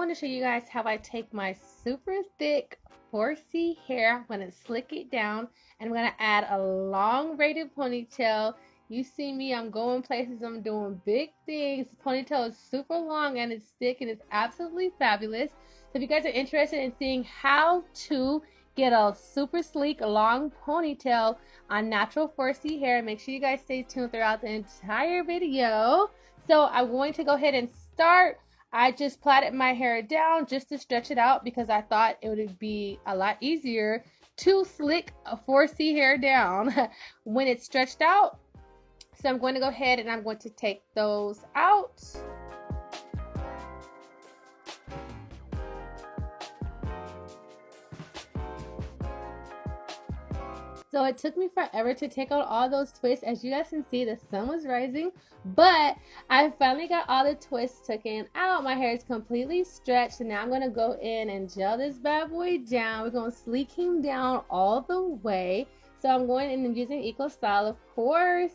want to show you guys how I take my super thick 4C hair. I'm going to slick it down and I'm going to add a long braided ponytail. You see me, I'm going places, I'm doing big things. The ponytail is super long and it's thick and it's absolutely fabulous. So if you guys are interested in seeing how to get a super sleek long ponytail on natural 4C hair, make sure you guys stay tuned throughout the entire video. So I'm going to go ahead and start. I just plaited my hair down just to stretch it out because I thought it would be a lot easier to slick a 4C hair down when it's stretched out. So I'm going to go ahead and I'm going to take those out. So it took me forever to take out all those twists. As you guys can see, the sun was rising, but I finally got all the twists taken out. My hair is completely stretched, and now I'm going to go in and gel this bad boy down. We're going to sleek him down all the way. So I'm going in and using EcoStyle, of course,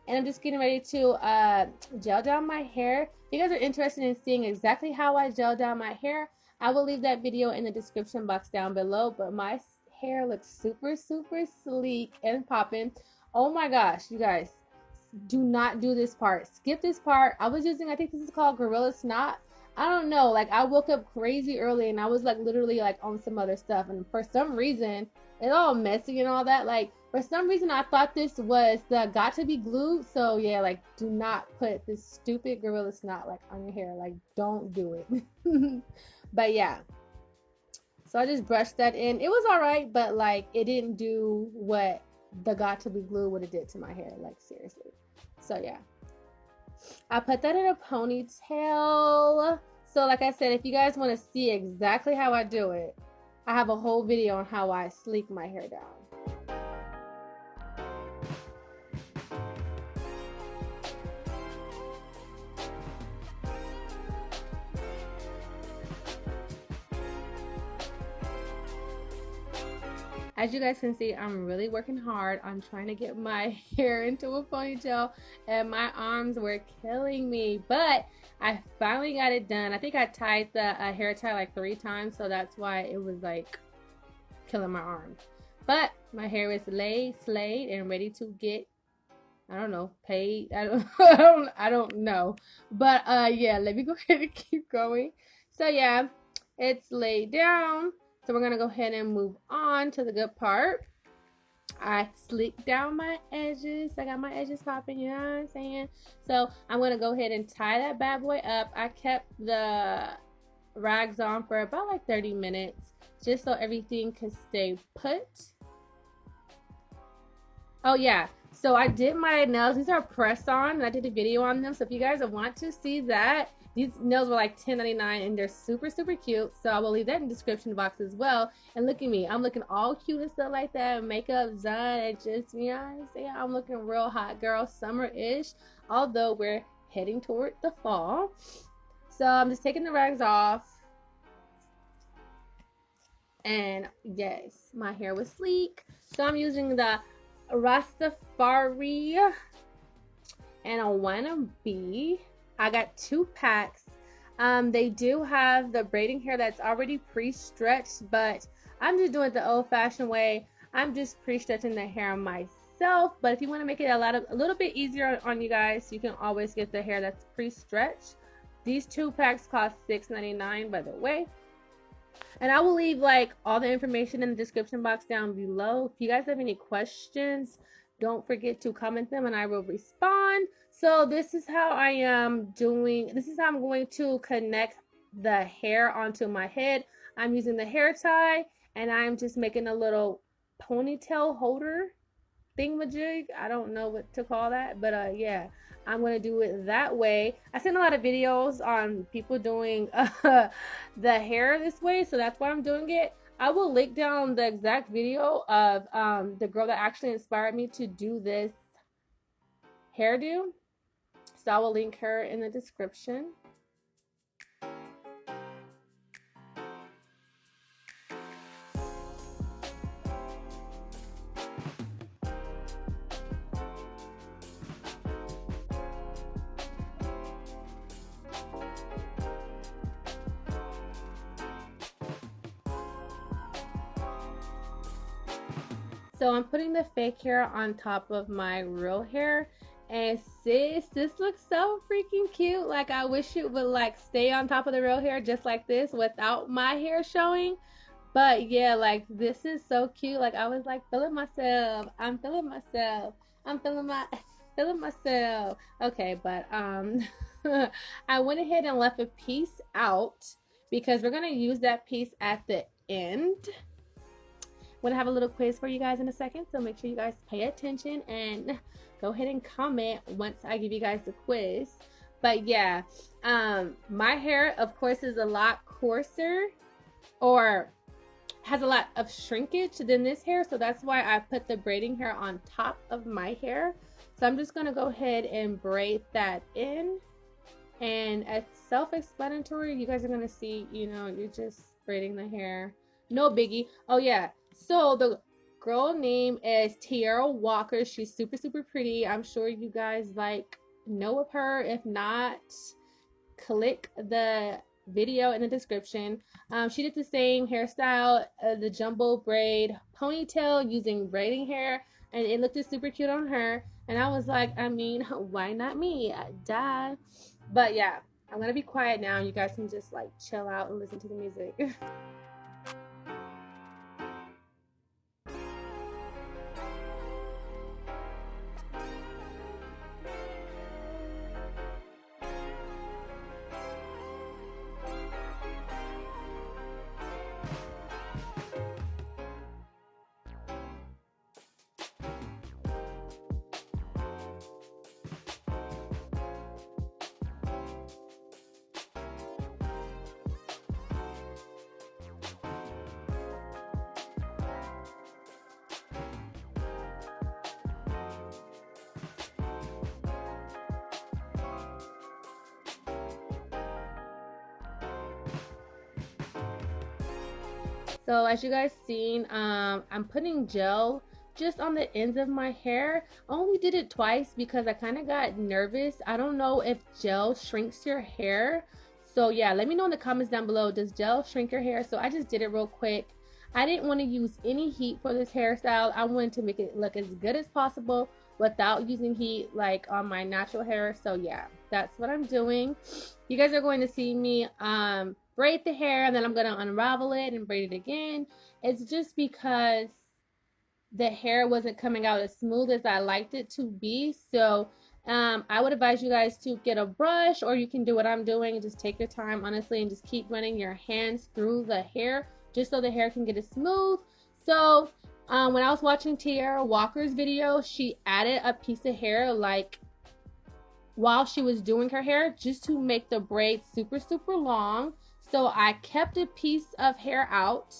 and I'm just getting ready to gel down my hair. If you guys are interested in seeing exactly how I gel down my hair, I will leave that video in the description box down below, but my hair looks super sleek and popping. Oh my gosh, you guys, do not do this part. Skip this part. I was using, I think this is called Gorilla Snot. I don't know, like I woke up crazy early and I was like literally like on some other stuff, and for some reason it's all messy and all that. Like for some reason I thought this was the got to be glued. So yeah, like do not put this stupid Gorilla Snot like on your hair. Like don't do it. But yeah, so I just brushed that in. It was alright, but like it didn't do what the got to be glue would have did to my hair. Like seriously. So yeah, I put that in a ponytail. So like I said, if you guys want to see exactly how I do it, I have a whole video on how I sleek my hair down. As you guys can see, I'm really working hard on trying to get my hair into a ponytail, and my arms were killing me, but I finally got it done. I think I tied the hair tie like 3 times, so that's why it was like killing my arms. But my hair is slayed and ready to get, I don't know, paid. I don't know. But yeah, let me go ahead and keep going. So yeah, it's laid down. So we're going to go ahead and move on to the good part. I slicked down my edges. I got my edges popping, you know what I'm saying? So I'm going to go ahead and tie that bad boy up. I kept the rags on for about like 30 minutes just so everything could stay put. Oh yeah, so I did my nails. These are press on and I did a video on them. So if you guys want to see that, these nails were like $10.99 and they're super cute. So I will leave that in the description box as well. And look at me, I'm looking all cute and stuff like that. Makeup's done and just, you know what I'm saying? I'm looking real hot girl, summer-ish. Although we're heading toward the fall. So I'm just taking the rags off. And yes, my hair was sleek. So I'm using the Rast A and a wannabe. I got 2 packs. They do have the braiding hair that's already pre-stretched, but I'm just doing it the old-fashioned way. I'm just pre-stretching the hair myself. But if you want to make it a little bit easier on you guys, you can always get the hair that's pre-stretched. These 2 packs cost $6.99, by the way. And I will leave like all the information in the description box down below. If you guys have any questions, don't forget to comment them and I will respond. So this is how I am doing. This is how I'm going to connect the hair onto my head. I'm using the hair tie and I'm just making a little ponytail holder thingamajig. I don't know what to call that, but yeah, I'm gonna do it that way. I've seen a lot of videos on people doing the hair this way, so that's why I'm doing it. I will link down the exact video of the girl that actually inspired me to do this hairdo, so I will link her in the description. So I'm putting the fake hair on top of my real hair, and sis, this looks so freaking cute. Like, I wish it would like stay on top of the real hair just like this without my hair showing. But yeah, like this is so cute. Like, I was like feeling myself. I'm feeling myself. I'm feeling my feeling myself. Okay, but I went ahead and left a piece out because we're gonna use that piece at the end. I'm gonna have a little quiz for you guys in a second, so make sure you guys pay attention and go ahead and comment once I give you guys the quiz. But yeah, my hair of course is a lot coarser, or has a lot of shrinkage than this hair, so that's why I put the braiding hair on top of my hair. So I'm just gonna go ahead and braid that in, and it's self-explanatory. You guys are gonna see, you know, you're just braiding the hair, no biggie. Oh yeah, so the girl name is Teaira Walker. She's super pretty. I'm sure you guys like know of her. If not, click the video in the description. She did the same hairstyle, the jumbo braid ponytail using braiding hair, and it looked super cute on her. And I was like, I mean, why not me? Duh. But yeah, I'm gonna be quiet now. You guys can just like chill out and listen to the music. So as you guys seen, I'm putting gel just on the ends of my hair. I only did it twice because I kind of got nervous. I don't know if gel shrinks your hair. So yeah, let me know in the comments down below, does gel shrink your hair? So I just did it real quick. I didn't want to use any heat for this hairstyle. I wanted to make it look as good as possible without using heat like on my natural hair. So yeah, that's what I'm doing. You guys are going to see me braid the hair, and then I'm going to unravel it and braid it again. It's just because the hair wasn't coming out as smooth as I liked it to be. So I would advise you guys to get a brush, or you can do what I'm doing and just take your time, honestly, and just keep running your hands through the hair just so the hair can get it smooth. So when I was watching Teaira Walker's video, she added a piece of hair like while she was doing her hair just to make the braid super long. So I kept a piece of hair out,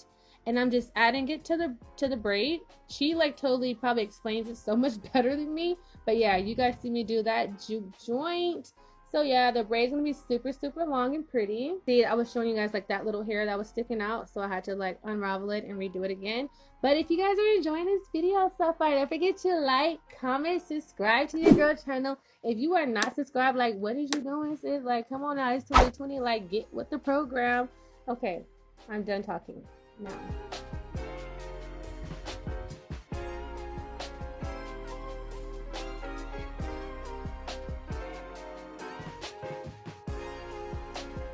and I'm just adding it to the braid. She like totally probably explains it so much better than me, but yeah, you guys see me do that juke joint. So yeah, the braid's gonna be super long and pretty. See, I was showing you guys like that little hair that was sticking out, so I had to like unravel it and redo it again. But if you guys are enjoying this video so far, don't forget to like, comment, subscribe to your girl channel. If you are not subscribed, like, what is you doing, sis? Like, come on now, it's 2020. Like, get with the program. Okay, I'm done talking now.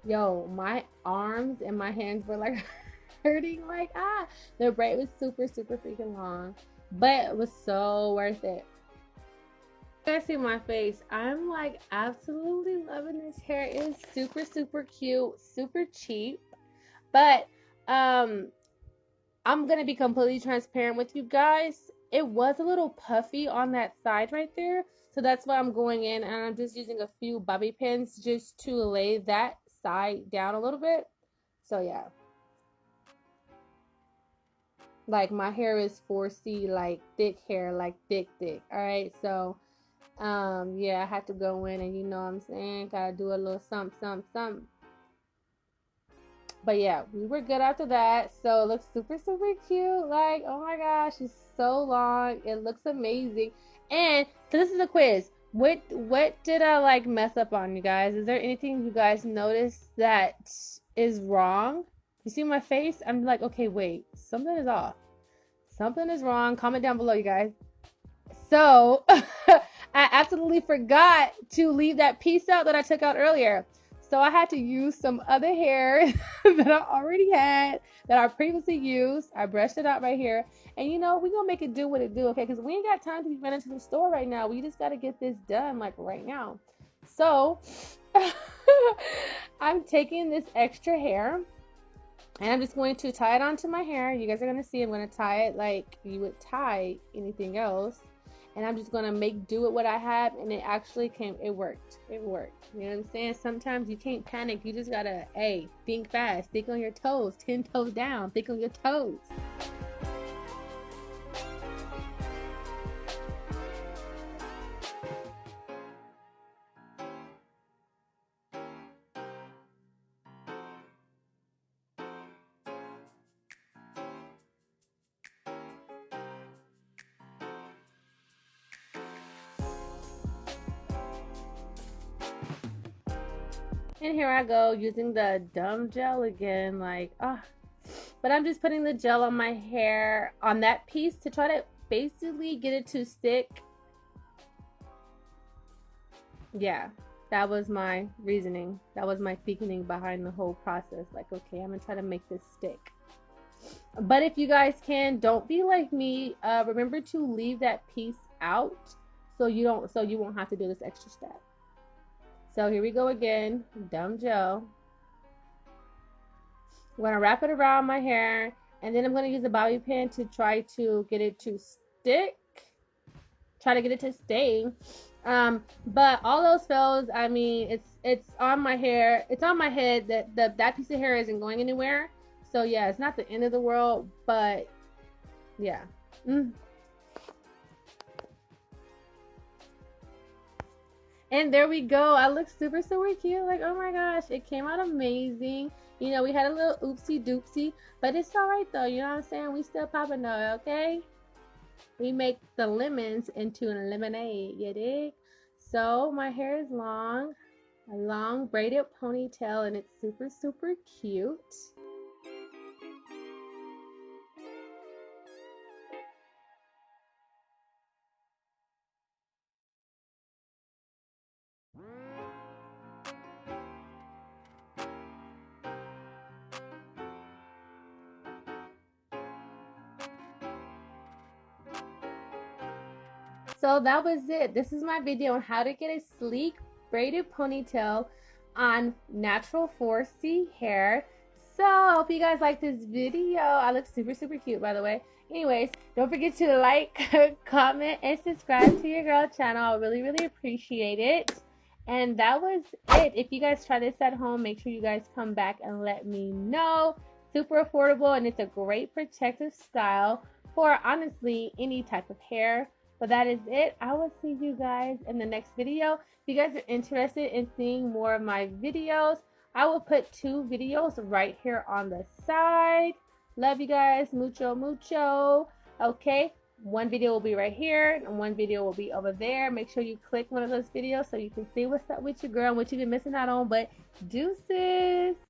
Yo, my arms and my hands were like hurting. Like, the braid was super freaking long, but it was so worth it. You guys see my face. I'm like absolutely loving this hair. It is super cute, super cheap. But I'm gonna be completely transparent with you guys. It was a little puffy on that side right there, so that's why I'm going in and I'm just using a few bobby pins just to lay that side down a little bit. So yeah, like my hair is 4C, like thick hair, like thick. All right, so yeah, I had to go in and, you know what I'm saying, gotta do a little something. But yeah, we were good after that. So it looks super cute. Like, oh my gosh, it's so long. It looks amazing. And so this is a quiz. What did I like mess up on, you guys? Is there anything you guys noticed that is wrong? You see my face? I'm like, okay, wait, something is off. something is wrong. Comment down below, you guys. So I absolutely forgot to leave that piece out that I took out earlier. So I had to use some other hair that I already had, that I previously used. I brushed it out right here. And you know, we're going to make it do what it do, okay? Because we ain't got time to be running to the store right now. We just got to get this done, like, right now. So I'm taking this extra hair, and I'm just going to tie it onto my hair. You guys are going to see I'm going to tie it like you would tie anything else. And I'm just going to do with what I have, and it actually came, it worked. It worked. You know what I'm saying? Sometimes you can't panic. You just got to, hey, think fast. Think on your toes. 10 toes down. Think on your toes. And here I go using the dumb gel again, like, but I'm just putting the gel on my hair, on that piece, to try to basically get it to stick. Yeah, that was my reasoning. That was my thinking behind the whole process. Like, okay, I'm gonna try to make this stick. But if you guys can, don't be like me. Remember to leave that piece out so you won't have to do this extra step. So here we go again, dumb gel. I'm gonna wrap it around my hair, and then I'm gonna use a bobby pin to try to get it to stick. Try to get it to stay. But all those fails, I mean, it's on my hair, it's on my head. That piece of hair isn't going anywhere. So yeah, it's not the end of the world, but yeah. And there we go. I look super, super cute. Like, oh my gosh, it came out amazing. You know, we had a little oopsie doopsie, but it's all right though. You know what I'm saying? We still popping though, okay? We make the lemons into a lemonade, you dig? So my hair is long, a long braided ponytail, and it's super, super cute. So that was it. This is my video on how to get a sleek braided ponytail on natural 4C hair. So I hope you guys like this video. I look super, super cute, by the way. Anyways, don't forget to like, comment, and subscribe to your girl channel. I really, really appreciate it. And that was it. If you guys try this at home, make sure you guys come back and let me know. Super affordable, and it's a great protective style for, honestly, any type of hair. But that is it. I will see you guys in the next video. If you guys are interested in seeing more of my videos, I will put 2 videos right here on the side. Love you guys. Mucho, mucho. Okay. One video will be right here, and one video will be over there. Make sure you click one of those videos so you can see what's up with your girl and what you've been missing out on. But deuces.